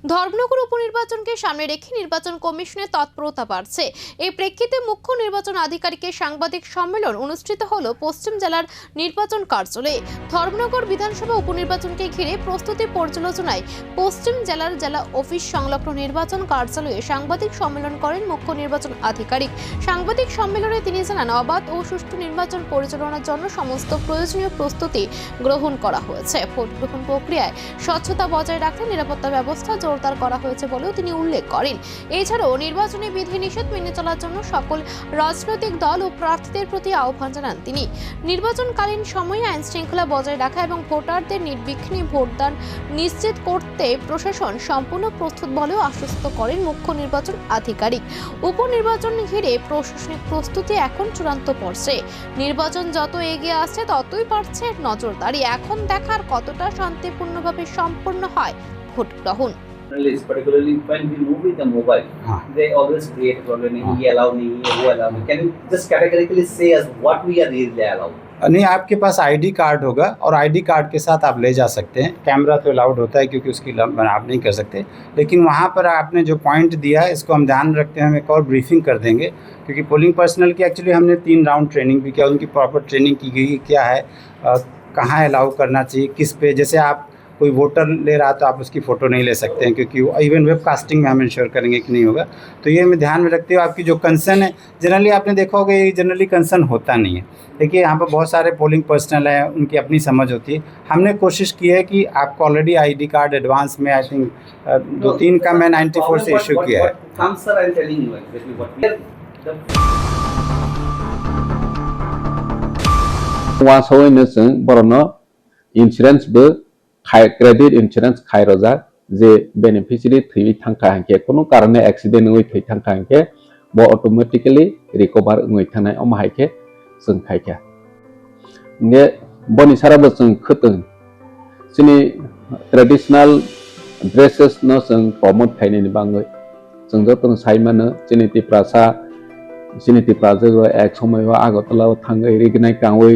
ধর্মনগর উপনির্বাচনকে সামনে রেখে নির্বাচন কমিশনের তৎপরতা বাড়ছে। এই প্রেক্ষিতে মুখ্য নির্বাচন আধিকারিকের সাংবাদিক সম্মেলন অনুষ্ঠিত হলো পশ্চিম জেলার নির্বাচন কার্যালয়ে। ধর্মনগর বিধানসভা উপনির্বাচনকে ঘিরে প্রস্তুতি পর্যালোচনায় পশ্চিম জেলার জেলা অফিস সংলগ্ন নির্বাচন কার্যালয়ে সাংবাদিক সম্মেলন করেন মুখ্য নির্বাচন আধিকারিক। সাংবাদিক সম্মেলনে তিনি জানান, অবাধ ও সুষ্ঠু নির্বাচন পরিচালনার জন্য সমস্ত প্রয়োজনীয় প্রস্তুতি গ্রহণ করা হয়েছে। ভোট গ্রহণ প্রক্রিয়ায় স্বচ্ছতা বজায় রাখতে নিরাপত্তা ব্যবস্থা জোরদার করা হয়েছে বলেও তিনি উল্লেখ করেন। এছাড়াও নির্বাচনী বিধিনিষেধ মেনে চলার জন্য সকল রাজনৈতিক দল ও প্রার্থীদের প্রতি আহ্বান জানান তিনি। নির্বাচনকালীন সময়ে আইন শৃঙ্খলা বজায় রাখা এবং ভোটারদের নির্বিঘ্নে ভোটদান নিশ্চিত করতে প্রশাসন সম্পূর্ণ প্রস্তুত বলেও আশ্বস্ত করেন মুখ্য নির্বাচন আধিকারিক। উপনির্বাচন ঘিরে প্রশাসনিক প্রস্তুতি এখন চূড়ান্ত পর্যায়ে। নির্বাচন যত এগিয়ে আসছে ততই বাড়ছে নজরদারি। এখন দেখার কতটা শান্তিপূর্ণভাবে সম্পন্ন হয় ভোট গ্রহণ। Journalists, particularly when we move with the mobile, they always create a problem. Nahi allow, nahi wo allow. Can you just categorically say us what we are really allowed? नहीं, आपके पास आईडी कार्ड होगा और ID card के साथ आप ले जा सकते हैं। कैमरा तो अलाउड होता है क्योंकि उसकी आप नहीं कर सकते, लेकिन वहाँ पर आपने जो पॉइंट दिया है इसको हम ध्यान रखते हैं। हम एक और ब्रीफिंग कर देंगे क्योंकि पोलिंग पर्सनल की एक्चुअली हमने 3 राउंड ट्रेनिंग भी किया। उनकी प्रॉपर ट्रेनिंग की गई क्या है, कहाँ अलाउ करना चाहिए, किस पे। जैसे आप कोई वोटर ले रहा तो आप उसकी फ़ोटो नहीं ले सकते हैं क्योंकि इवन वेबकास्टिंग में हम इंश्योर करेंगे कि नहीं होगा। तो ये मैं ध्यान में रखते हुए आपकी जो कंसर्न है, जनरली आपने देखा होगा ये जनरली कंसर्न होता नहीं है। देखिए यहाँ पर बहुत सारे पोलिंग पर्सनल हैं, उनकी अपनी समझ होती है। हमने कोशिश की है कि आपको ऑलरेडी आईडी कार्ड एडवांस में आई थिंक 2-3 का मैं 94 से इशू किया है। इंश्योरेंस क्रेडिट इंश्योरेंस खायरजा जे बेनिफिशियरी थी थांखा हांके कोनो कारणे एक्सीडेंट हुई थी थांखा हांके बो ऑटोमेटिकली रिकवर हुई थानाय अमाहायके जों खायखा ने बनि साराबो जों खतों सिनि ट्रेडिशनल ड्रेसेस न जों प्रमोट खायनायनि बाङै जों जतन साइमानो सिनिति प्रासा जो एक समय आगरतला थाङै रिगनाय कावै